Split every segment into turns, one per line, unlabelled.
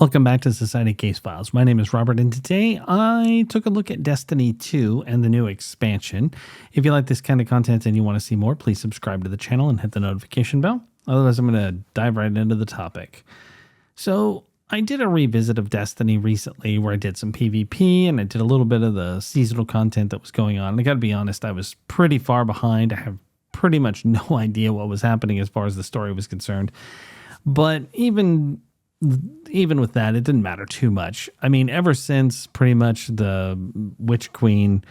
Welcome back to Society Case Files. My name is Robert, and today I took a look at Destiny 2 and the new expansion. If you like this kind of content and you want to see more, please subscribe to the channel and hit the notification bell. Otherwise, I'm going to dive right into the topic. So, I did a revisit of Destiny recently where I did some PvP and I did a little bit of the seasonal content that was going on. And I got to be honest, I was pretty far behind. I have pretty much no idea what was happening as far as the story was concerned. But even with that, it didn't matter too much. I mean, ever since pretty much the Witch Queen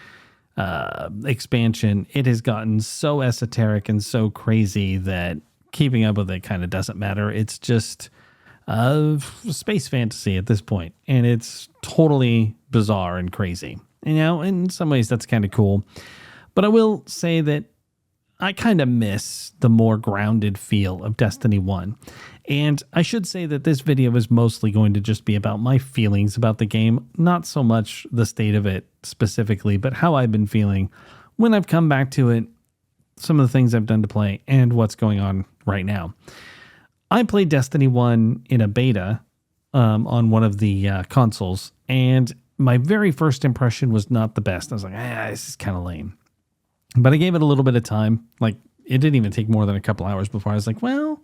expansion, it has gotten so esoteric and so crazy that keeping up with it kind of doesn't matter. It's just space fantasy at this point, and it's totally bizarre and crazy. You know, in some ways that's kind of cool. But I will say that I kind of miss the more grounded feel of Destiny 1. And I should say that this video is mostly going to just be about my feelings about the game, not so much the state of it specifically, but how I've been feeling when I've come back to it, some of the things I've done to play, and what's going on right now. I played Destiny 1 in a beta on one of the consoles, and my very first impression was not the best. I was like, this is kind of lame. But I gave it a little bit of time. Like, it didn't even take more than a couple hours before I was like, well,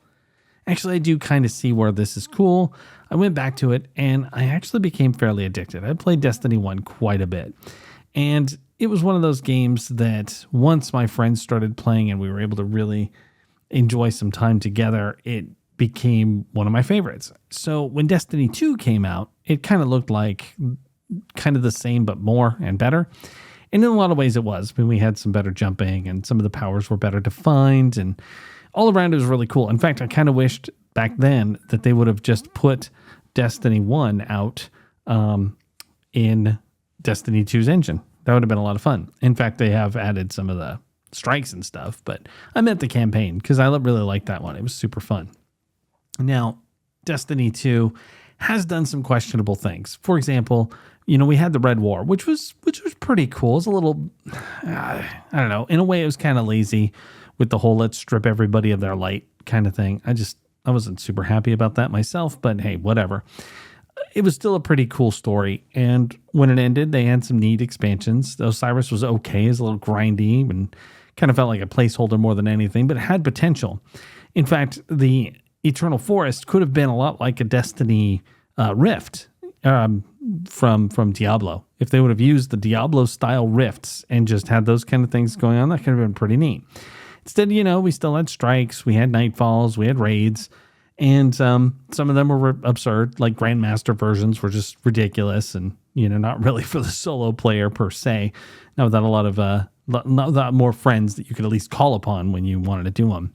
actually, I do kind of see where this is cool. I went back to it, and I actually became fairly addicted. I played Destiny 1 quite a bit. And it was one of those games that once my friends started playing and we were able to really enjoy some time together, it became one of my favorites. So when Destiny 2 came out, it kind of looked like kind of the same but more and better. And in a lot of ways it was. I mean, we had some better jumping and some of the powers were better defined, and all around it was really cool. In fact, I kind of wished back then that they would have just put Destiny 1 out in Destiny 2's engine. That would have been a lot of fun. In fact, they have added some of the strikes and stuff, but I meant the campaign because I really liked that one. It was super fun. Now, Destiny 2 has done some questionable things. For example, you know, we had the Red War, which was pretty cool. It's a little, I don't know, in a way it was kind of lazy with the whole let's strip everybody of their light kind of thing. I wasn't super happy about that myself, but hey, whatever. It was still a pretty cool story. And when it ended, they had some neat expansions. Osiris was okay. It's a little grindy and kind of felt like a placeholder more than anything, but it had potential. In fact, the Eternal Forest could have been a lot like a Destiny Rift from Diablo. If they would have used the Diablo-style rifts and just had those kind of things going on, that could have been pretty neat. Instead, you know, we still had strikes, we had nightfalls, we had raids, and some of them were absurd, like Grandmaster versions were just ridiculous and, you know, not really for the solo player per se, not without not without more friends that you could at least call upon when you wanted to do them.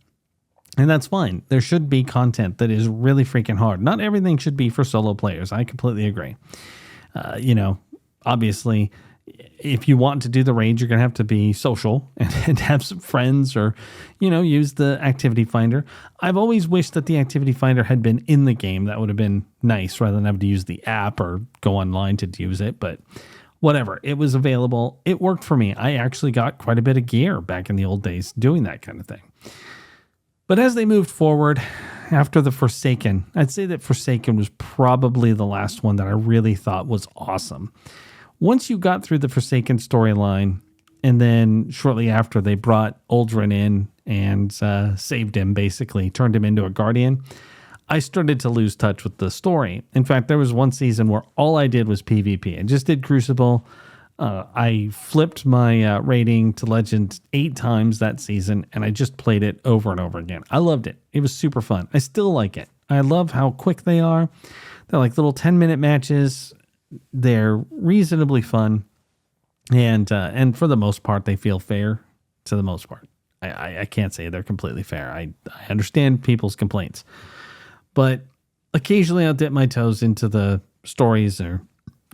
And that's fine. There should be content that is really freaking hard. Not everything should be for solo players. I completely agree. You know, obviously, if you want to do the raid, you're going to have to be social and have some friends or, you know, use the activity finder. I've always wished that the activity finder had been in the game. That would have been nice rather than have to use the app or go online to use it. But whatever, it was available. It worked for me. I actually got quite a bit of gear back in the old days doing that kind of thing. But as they moved forward after the Forsaken, I'd say that Forsaken was probably the last one that I really thought was awesome. Once you got through the Forsaken storyline, and then shortly after they brought Uldren in and saved him, basically, turned him into a Guardian, I started to lose touch with the story. In fact, there was one season where all I did was PvP. I just did Crucible. I flipped my rating to Legend 8 times that season, and I just played it over and over again. I loved it. It was super fun. I still like it. I love how quick they are. They're like little 10-minute matches. They're reasonably fun, and for the most part, they feel fair to the most part. I can't say they're completely fair. I understand people's complaints, but occasionally I'll dip my toes into the stories or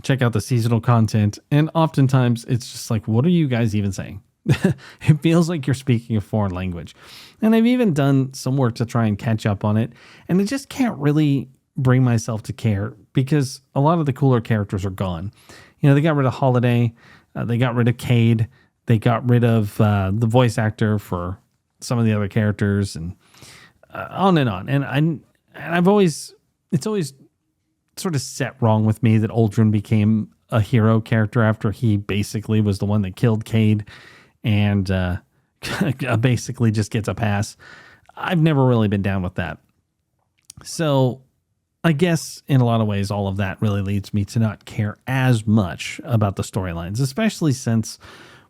check out the seasonal content, and oftentimes it's just like, what are you guys even saying? It feels like you're speaking a foreign language. And I've even done some work to try and catch up on it, and I just can't really bring myself to care because a lot of the cooler characters are gone. You know, they got rid of Holiday, they got rid of Cade, they got rid of the voice actor for some of the other characters, and on and on. And it's always sort of set wrong with me that Uldren became a hero character after he basically was the one that killed Cade and basically just gets a pass. I've never really been down with that. So I guess in a lot of ways, all of that really leads me to not care as much about the storylines, especially since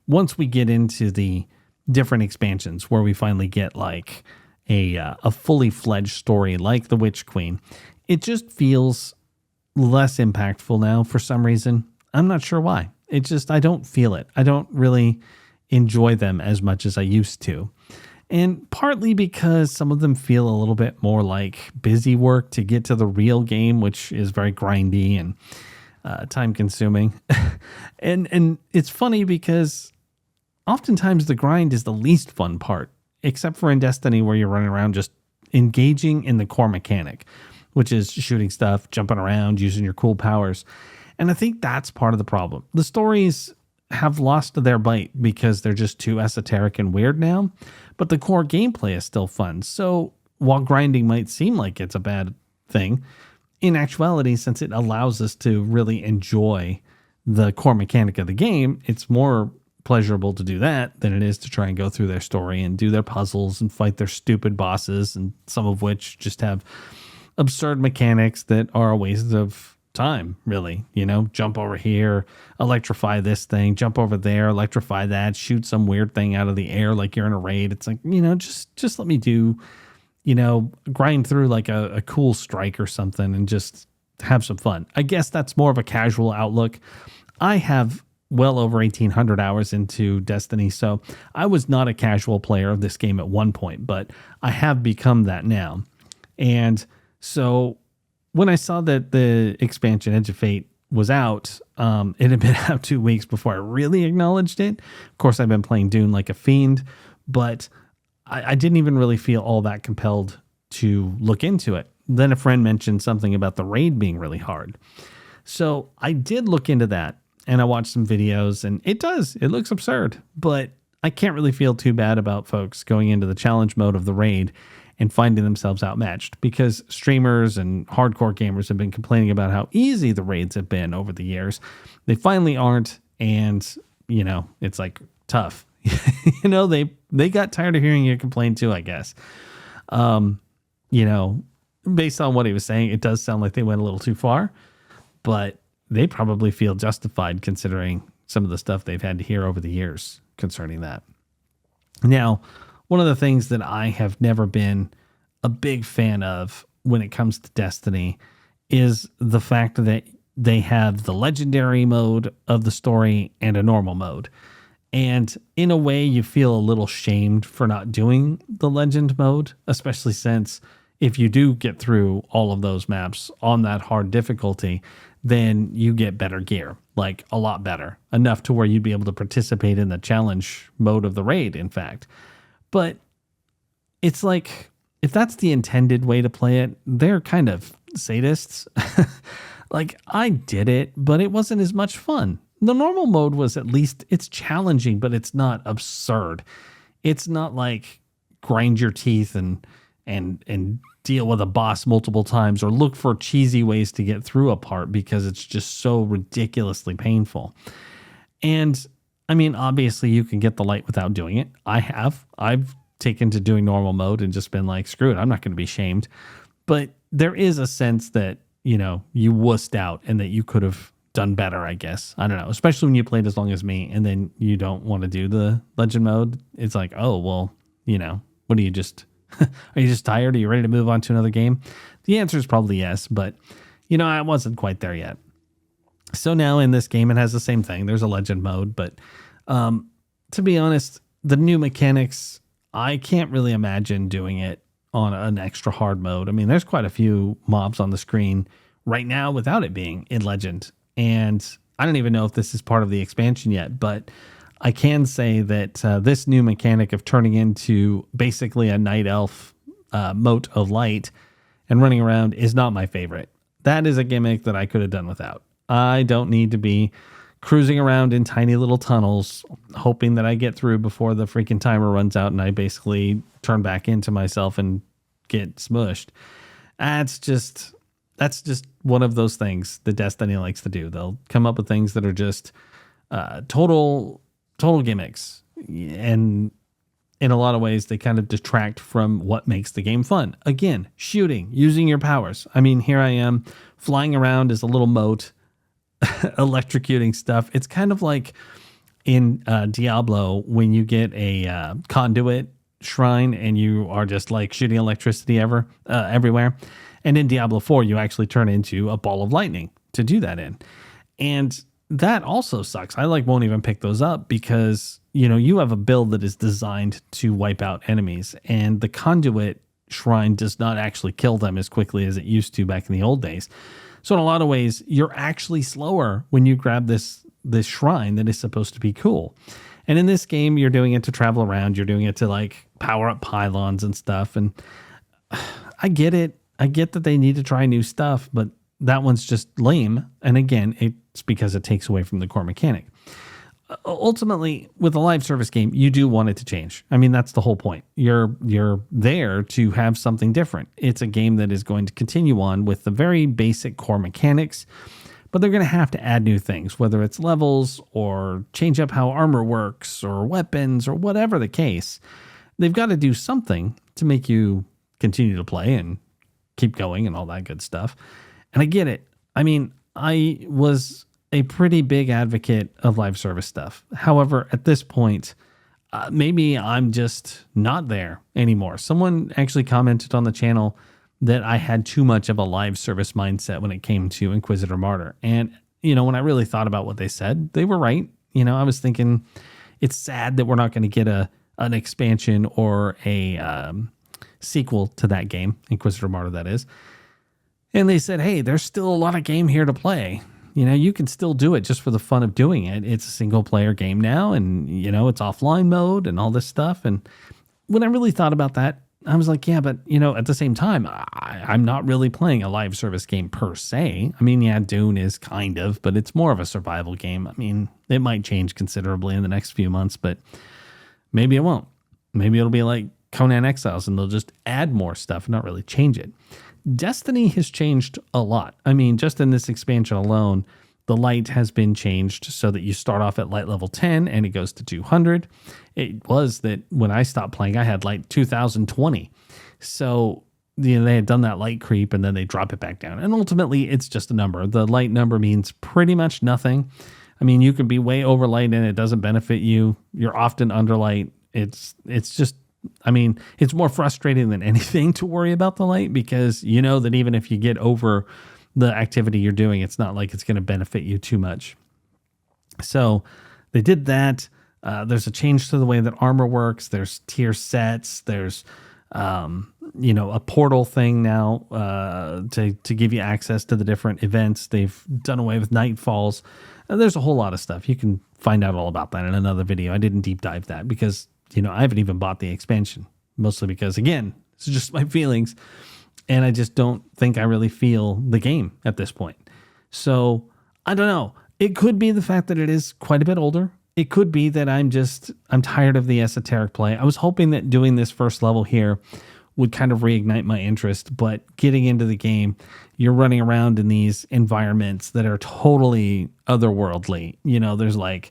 once we get into the different expansions where we finally get like a fully fledged story like the Witch Queen, it just feels less impactful now for some reason. I'm not sure why. It just, I don't feel it. I don't really enjoy them as much as I used to. And partly because some of them feel a little bit more like busy work to get to the real game, which is very grindy and time consuming. and it's funny because oftentimes the grind is the least fun part, except for in Destiny where you're running around just engaging in the core mechanic, which is shooting stuff, jumping around, using your cool powers. And I think that's part of the problem. The stories have lost their bite because they're just too esoteric and weird now, but the core gameplay is still fun. So while grinding might seem like it's a bad thing, in actuality, since it allows us to really enjoy the core mechanic of the game, it's more pleasurable to do that than it is to try and go through their story and do their puzzles and fight their stupid bosses, and some of which just have absurd mechanics that are a waste of time, really. You know, jump over here, electrify this thing, jump over there, electrify that, shoot some weird thing out of the air like you're in a raid. It's like, you know, just let me do, you know, grind through like a cool strike or something and just have some fun. I guess that's more of a casual outlook. I have well over 1,800 hours into Destiny, so I was not a casual player of this game at one point, but I have become that now. And so when I saw that the expansion Edge of Fate was out, it had been out 2 weeks before I really acknowledged it. Of course, I've been playing Dune like a fiend, but I didn't even really feel all that compelled to look into it. Then a friend mentioned something about the raid being really hard. So I did look into that, and I watched some videos, and it looks absurd, but I can't really feel too bad about folks going into the challenge mode of the raid and finding themselves outmatched, because streamers and hardcore gamers have been complaining about how easy the raids have been over the years. They finally aren't, and, you know, it's like tough. You know, they got tired of hearing you complain too, I guess. You know, based on what he was saying, it does sound like they went a little too far, but they probably feel justified considering some of the stuff they've had to hear over the years concerning that. Now, one of the things that I have never been a big fan of when it comes to Destiny is the fact that they have the legendary mode of the story and a normal mode. And in a way, you feel a little shamed for not doing the legend mode, especially since if you do get through all of those maps on that hard difficulty, then you get better gear, like a lot better, enough to where you'd be able to participate in the challenge mode of the raid, in fact. But it's like, if that's the intended way to play it, they're kind of sadists. Like, I did it, but it wasn't as much fun. The normal mode was, at least, it's challenging, but it's not absurd. It's not like grind your teeth and deal with a boss multiple times or look for cheesy ways to get through a part because it's just so ridiculously painful. And I mean, obviously you can get the light without doing it. I've taken to doing normal mode and just been like, screw it, I'm not going to be shamed. But there is a sense that, you know, you wussed out and that you could have done better, I guess. I don't know, especially when you played as long as me and then you don't want to do the legend mode. It's like, oh, well, you know, what are you just, are you just tired? Are you ready to move on to another game? The answer is probably yes, but, you know, I wasn't quite there yet. So now in this game, it has the same thing. There's a legend mode, but to be honest, the new mechanics, I can't really imagine doing it on an extra hard mode. I mean, there's quite a few mobs on the screen right now without it being in legend. And I don't even know if this is part of the expansion yet, but I can say that this new mechanic of turning into basically a night elf mote of light and running around is not my favorite. That is a gimmick that I could have done without. I don't need to be cruising around in tiny little tunnels, hoping that I get through before the freaking timer runs out and I basically turn back into myself and get smushed. That's just, that's just one of those things that Destiny likes to do. They'll come up with things that are just total gimmicks, and in a lot of ways they kind of detract from what makes the game fun. Again, shooting, using your powers. I mean, here I am flying around as a little mote, electrocuting stuff. It's kind of like in Diablo when you get a conduit shrine and you are just like shooting electricity everywhere. And in Diablo 4, you actually turn into a ball of lightning to do that in. And that also sucks. I won't even pick those up because, you have a build that is designed to wipe out enemies, and the conduit shrine does not actually kill them as quickly as it used to back in the old days. So in a lot of ways, you're actually slower when you grab this shrine that is supposed to be cool. And in this game, you're doing it to travel around. You're doing it to power up pylons and stuff. And I get it. I get that they need to try new stuff, but that one's just lame. And again, it's because it takes away from the core mechanic. Ultimately, with a live service game, you do want it to change. I mean, that's the whole point. You're there to have something different. It's a game that is going to continue on with the very basic core mechanics, but they're going to have to add new things, whether it's levels or change up how armor works or weapons or whatever the case. They've got to do something to make you continue to play and keep going and all that good stuff. And I get it. I mean, I was a pretty big advocate of live service stuff. However, at this point, maybe I'm just not there anymore. Someone actually commented on the channel that I had too much of a live service mindset when it came to Inquisitor Martyr. And, when I really thought about what they said, they were right. I was thinking it's sad that we're not going to get an expansion or a sequel to that game, Inquisitor Martyr, that is. And they said, hey, there's still a lot of game here to play. You can still do it just for the fun of doing it. It's a single player game now, and, it's offline mode and all this stuff. And when I really thought about that, I was like, yeah, but, at the same time, I'm not really playing a live service game per se. I mean, yeah, Dune is kind of, but it's more of a survival game. I mean, it might change considerably in the next few months, but maybe it won't. Maybe it'll be like Conan Exiles and they'll just add more stuff and not really change it. Destiny has changed a lot. I mean, just in this expansion alone, the light has been changed so that you start off at light level 10 and it goes to 200. It was that when I stopped playing, I had light 2020. So, they had done that light creep and then they drop it back down. And ultimately, it's just a number. The light number means pretty much nothing. I mean, you can be way over light and it doesn't benefit you. You're often under light. It's just, I mean, it's more frustrating than anything to worry about the light because you know that even if you get over the activity you're doing, it's not like it's going to benefit you too much. So they did that. There's a change to the way that armor works. There's tier sets. There's, a portal thing now to give you access to the different events. They've done away with nightfalls. There's a whole lot of stuff. You can find out all about that in another video. I didn't deep dive that because I haven't even bought the expansion, mostly because, again, it's just my feelings, and I just don't think I really feel the game at this point. So, I don't know. It could be the fact that it is quite a bit older. It could be that I'm tired of the esoteric play. I was hoping that doing this first level here would kind of reignite my interest, but getting into the game, you're running around in these environments that are totally otherworldly. There's like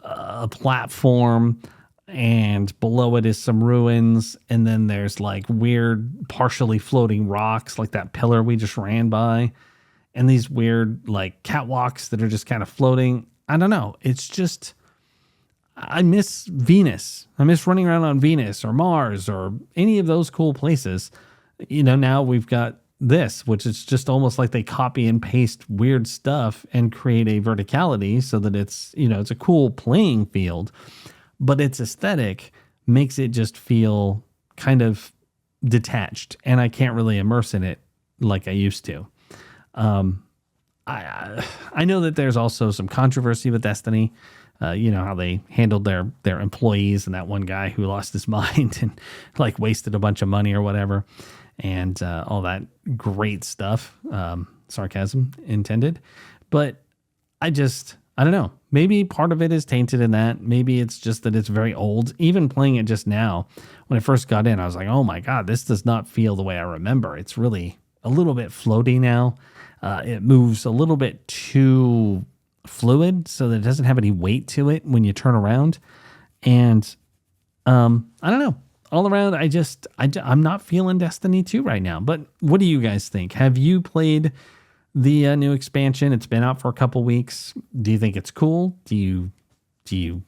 a platform, and below it is some ruins, and then there's like weird partially floating rocks like that pillar we just ran by, and these weird like catwalks that are just kind of floating. I don't know. It's just, I miss Venus. I miss running around on Venus or Mars or any of those cool places. Now we've got this, which is just almost like they copy and paste weird stuff and create a verticality so that it's, it's a cool playing field. But its aesthetic makes it just feel kind of detached, and I can't really immerse in it like I used to. I know that there's also some controversy with Destiny. How they handled their employees and that one guy who lost his mind and like wasted a bunch of money or whatever, and all that great stuff. Sarcasm intended, but I don't know. Maybe part of it is tainted in that. Maybe it's just that it's very old. Even playing it just now, when I first got in, I was like, oh my God, this does not feel the way I remember. It's really a little bit floaty now. It moves a little bit too fluid so that it doesn't have any weight to it when you turn around. And I don't know. All around, I'm not feeling Destiny 2 right now. But what do you guys think? Have you played the new expansion? It's been out for a couple weeks. Do you think it's cool? Do you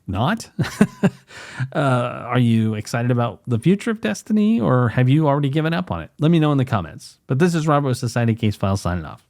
not? Are you excited about the future of Destiny, or have you already given up on it? Let me know in the comments. But this is Robo Society Case File signing off.